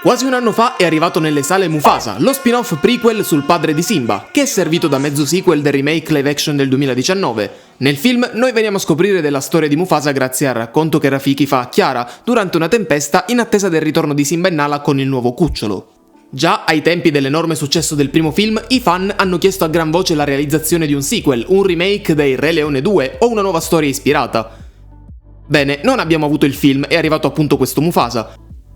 Quasi un anno fa è arrivato nelle sale Mufasa, lo spin-off prequel sul padre di Simba, che è servito da mezzo sequel del remake live action del 2019. Nel film noi veniamo a scoprire della storia di Mufasa grazie al racconto che Rafiki fa a Chiara durante una tempesta in attesa del ritorno di Simba e Nala con il nuovo cucciolo. Già ai tempi dell'enorme successo del primo film, i fan hanno chiesto a gran voce la realizzazione di un sequel, un remake dei Re Leone 2 o una nuova storia ispirata. Bene, non abbiamo avuto il film, è arrivato appunto questo Mufasa.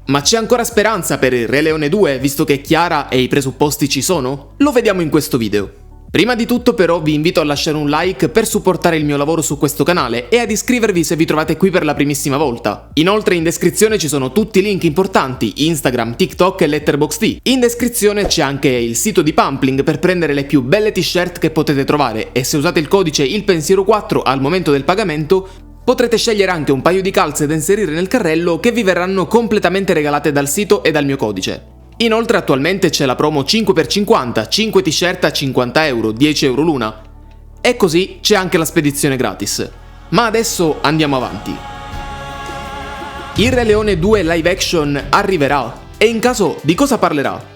Ma c'è ancora speranza per il Re Leone 2, visto che Chiara e i presupposti ci sono? Lo vediamo in questo video. Prima di tutto però vi invito a lasciare un like per supportare il mio lavoro su questo canale e ad iscrivervi se vi trovate qui per la primissima volta. Inoltre in descrizione ci sono tutti i link importanti, Instagram, TikTok e Letterboxd. In descrizione c'è anche il sito di Pumpling per prendere le più belle t-shirt che potete trovare e se usate il codice ILPENSIERO4 al momento del pagamento potrete scegliere anche un paio di calze da inserire nel carrello che vi verranno completamente regalate dal sito e dal mio codice. Inoltre attualmente c'è la promo 5x50, 5 t-shirt a 50 euro, 10 euro l'una. E così c'è anche la spedizione gratis. Ma adesso andiamo avanti. Il Re Leone 2 live action arriverà? E in caso di cosa parlerà?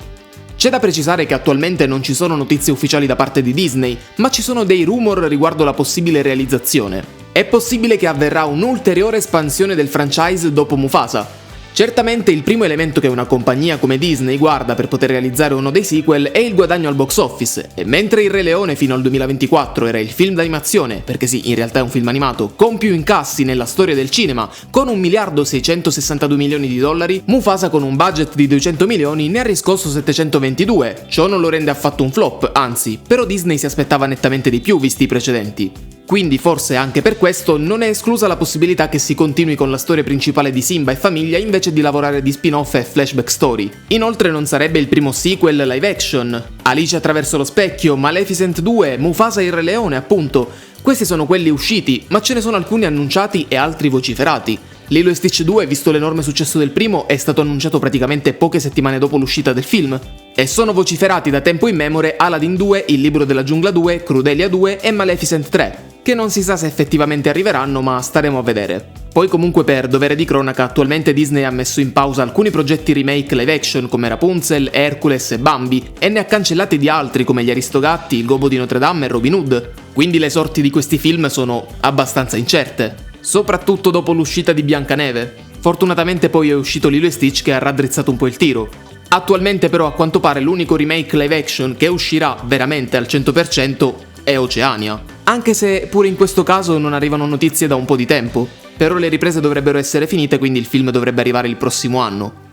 C'è da precisare che attualmente non ci sono notizie ufficiali da parte di Disney, ma ci sono dei rumor riguardo la possibile realizzazione. È possibile che avverrà un'ulteriore espansione del franchise dopo Mufasa. Certamente il primo elemento che una compagnia come Disney guarda per poter realizzare uno dei sequel è il guadagno al box office, e mentre il Re Leone fino al 2024 era il film d'animazione, perché sì, in realtà è un film animato, con più incassi nella storia del cinema, con 1.662 milioni di dollari, Mufasa con un budget di 200 milioni ne ha riscosso 722, ciò non lo rende affatto un flop, anzi, però Disney si aspettava nettamente di più visti i precedenti. Quindi forse anche per questo non è esclusa la possibilità che si continui con la storia principale di Simba e famiglia invece di lavorare di spin-off e flashback story. Inoltre non sarebbe il primo sequel live action. Alice attraverso lo specchio, Maleficent 2, Mufasa il Re Leone appunto. Questi sono quelli usciti, ma ce ne sono alcuni annunciati e altri vociferati. Lilo e Stitch 2, visto l'enorme successo del primo, è stato annunciato praticamente poche settimane dopo l'uscita del film. E sono vociferati da tempo immemore Aladdin 2, Il Libro della Giungla 2, Crudelia 2 e Maleficent 3. Che non si sa se effettivamente arriveranno, ma staremo a vedere. Poi comunque per dovere di cronaca attualmente Disney ha messo in pausa alcuni progetti remake live action come Rapunzel, Hercules e Bambi e ne ha cancellati di altri come Gli Aristogatti, Il Gobbo di Notre Dame e Robin Hood. Quindi le sorti di questi film sono abbastanza incerte, soprattutto dopo l'uscita di Biancaneve. Fortunatamente poi è uscito Lilo e Stitch che ha raddrizzato un po' il tiro. Attualmente però a quanto pare l'unico remake live action che uscirà veramente al 100% è Oceania. Anche se pure in questo caso non arrivano notizie da un po' di tempo. Però le riprese dovrebbero essere finite, quindi il film dovrebbe arrivare il prossimo anno.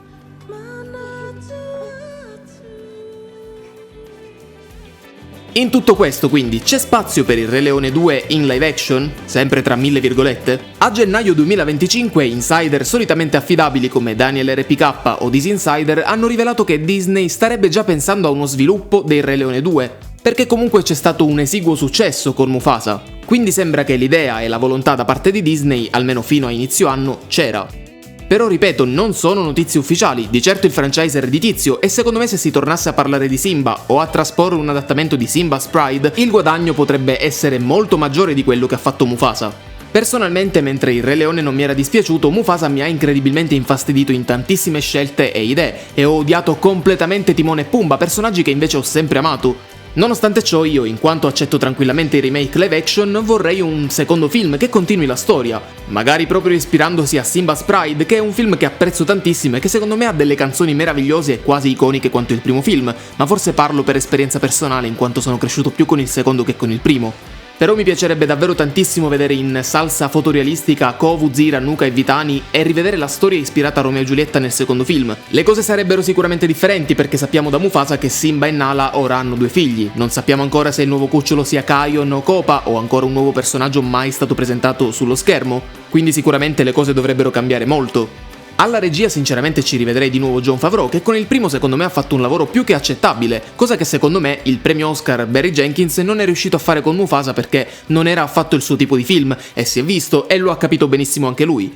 In tutto questo quindi c'è spazio per il Re Leone 2 in live action? Sempre tra mille virgolette? A gennaio 2025 insider solitamente affidabili come Daniel RPK o This Insider hanno rivelato che Disney starebbe già pensando a uno sviluppo del Re Leone 2, perché comunque c'è stato un esiguo successo con Mufasa, quindi sembra che l'idea e la volontà da parte di Disney, almeno fino a inizio anno, c'era. Però ripeto, non sono notizie ufficiali, di certo il franchise è redditizio e secondo me se si tornasse a parlare di Simba o a trasporre un adattamento di Simba's Pride, il guadagno potrebbe essere molto maggiore di quello che ha fatto Mufasa. Personalmente, mentre il Re Leone non mi era dispiaciuto, Mufasa mi ha incredibilmente infastidito in tantissime scelte e idee e ho odiato completamente Timone e Pumba, personaggi che invece ho sempre amato. Nonostante ciò io, in quanto accetto tranquillamente i remake live action, vorrei un secondo film che continui la storia, magari proprio ispirandosi a Simba's Pride, che è un film che apprezzo tantissimo e che secondo me ha delle canzoni meravigliose e quasi iconiche quanto il primo film, ma forse parlo per esperienza personale in quanto sono cresciuto più con il secondo che con il primo. Però mi piacerebbe davvero tantissimo vedere in salsa fotorealistica Kovu, Zira, Nuka e Vitani e rivedere la storia ispirata a Romeo e Giulietta nel secondo film. Le cose sarebbero sicuramente differenti perché sappiamo da Mufasa che Simba e Nala ora hanno 2 figli. Non sappiamo ancora se il nuovo cucciolo sia Kion o Kopa o ancora un nuovo personaggio mai stato presentato sullo schermo, quindi sicuramente le cose dovrebbero cambiare molto. Alla regia sinceramente ci rivedrei di nuovo Jon Favreau, che con il primo secondo me ha fatto un lavoro più che accettabile, cosa che secondo me il premio Oscar Barry Jenkins non è riuscito a fare con Mufasa perché non era affatto il suo tipo di film, e si è visto e lo ha capito benissimo anche lui.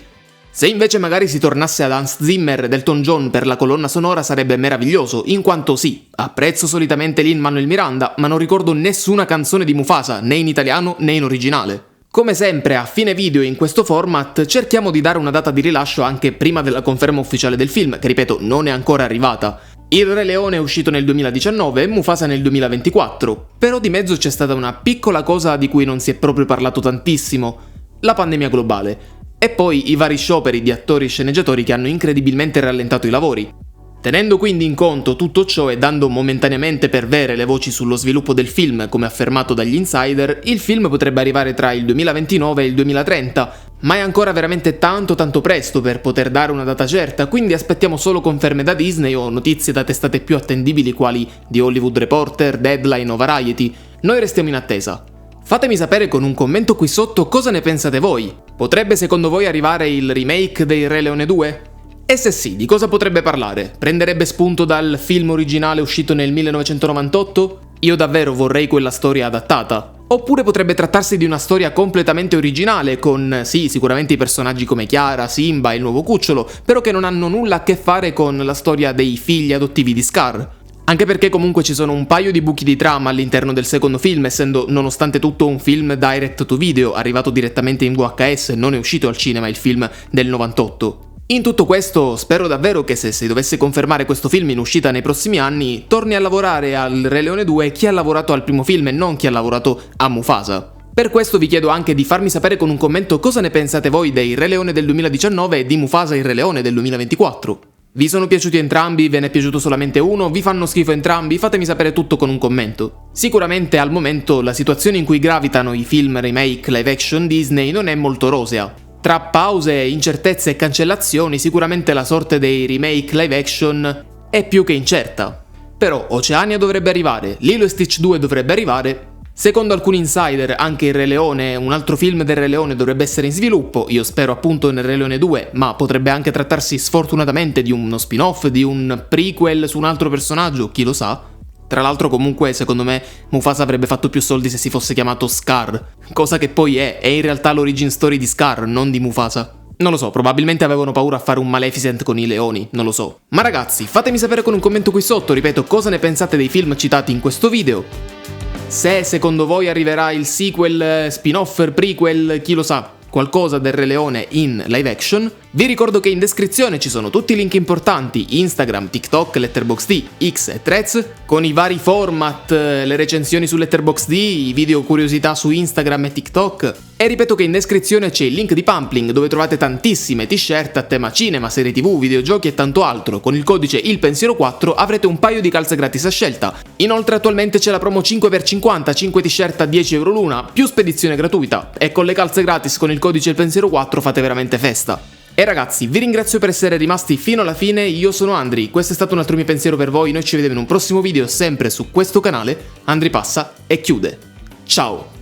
Se invece magari si tornasse ad Hans Zimmer ed Elton John per la colonna sonora sarebbe meraviglioso, in quanto sì, apprezzo solitamente Lin-Manuel Miranda, ma non ricordo nessuna canzone di Mufasa, né in italiano né in originale. Come sempre a fine video in questo format cerchiamo di dare una data di rilascio anche prima della conferma ufficiale del film, che ripeto non è ancora arrivata. Il Re Leone è uscito nel 2019 e Mufasa nel 2024, però di mezzo c'è stata una piccola cosa di cui non si è proprio parlato tantissimo: la pandemia globale, e poi i vari scioperi di attori e sceneggiatori che hanno incredibilmente rallentato i lavori. Tenendo quindi in conto tutto ciò e dando momentaneamente per vere le voci sullo sviluppo del film, come affermato dagli insider, il film potrebbe arrivare tra il 2029 e il 2030, ma è ancora veramente tanto presto per poter dare una data certa, quindi aspettiamo solo conferme da Disney o notizie da testate più attendibili quali The Hollywood Reporter, Deadline o Variety. Noi restiamo in attesa. Fatemi sapere con un commento qui sotto cosa ne pensate voi. Potrebbe secondo voi arrivare il remake dei Re Leone 2? E se sì, di cosa potrebbe parlare? Prenderebbe spunto dal film originale uscito nel 1998? Io davvero vorrei quella storia adattata. Oppure potrebbe trattarsi di una storia completamente originale, con sì, sicuramente i personaggi come Chiara, Simba e il nuovo cucciolo, però che non hanno nulla a che fare con la storia dei figli adottivi di Scar. Anche perché comunque ci sono un paio di buchi di trama all'interno del secondo film, essendo nonostante tutto un film direct to video, arrivato direttamente in VHS, non è uscito al cinema il film del 98. In tutto questo spero davvero che se si dovesse confermare questo film in uscita nei prossimi anni, torni a lavorare al Re Leone 2 chi ha lavorato al primo film e non chi ha lavorato a Mufasa. Per questo vi chiedo anche di farmi sapere con un commento cosa ne pensate voi dei Re Leone del 2019 e di Mufasa il Re Leone del 2024. Vi sono piaciuti entrambi? Ve ne è piaciuto solamente uno? Vi fanno schifo entrambi? Fatemi sapere tutto con un commento. Sicuramente al momento la situazione in cui gravitano i film remake live action Disney non è molto rosea. Tra pause, incertezze e cancellazioni sicuramente la sorte dei remake live action è più che incerta. Però Oceania dovrebbe arrivare, Lilo e Stitch 2 dovrebbe arrivare, secondo alcuni insider anche il Re Leone, un altro film del Re Leone dovrebbe essere in sviluppo, io spero appunto nel Re Leone 2, ma potrebbe anche trattarsi sfortunatamente di uno spin-off, di un prequel su un altro personaggio, chi lo sa. Tra l'altro comunque secondo me Mufasa avrebbe fatto più soldi se si fosse chiamato Scar, cosa che poi è in realtà l'origin story di Scar, non di Mufasa. Non lo so, probabilmente avevano paura a fare un Maleficent con i leoni, non lo so. Ma ragazzi, fatemi sapere con un commento qui sotto, ripeto, cosa ne pensate dei film citati in questo video. Se secondo voi arriverà il sequel, spin-off, prequel, chi lo sa, qualcosa del Re Leone in live action. Vi ricordo che in descrizione ci sono tutti i link importanti: Instagram, TikTok, Letterboxd, X e Threads, con i vari format, le recensioni su Letterboxd, i video curiosità su Instagram e TikTok. E ripeto che in descrizione c'è il link di Pumpling, dove trovate tantissime t-shirt a tema cinema, serie tv, videogiochi e tanto altro. Con il codice ILPensiero4 avrete un paio di calze gratis a scelta. Inoltre attualmente c'è la promo 5x50, 5 t-shirt a 10 euro l'una, più spedizione gratuita. E con le calze gratis con il codice ILPensiero4 fate veramente festa. E ragazzi, vi ringrazio per essere rimasti fino alla fine, io sono Andri, questo è stato un altro mio pensiero per voi, noi ci vediamo in un prossimo video sempre su questo canale. Andri passa e chiude. Ciao!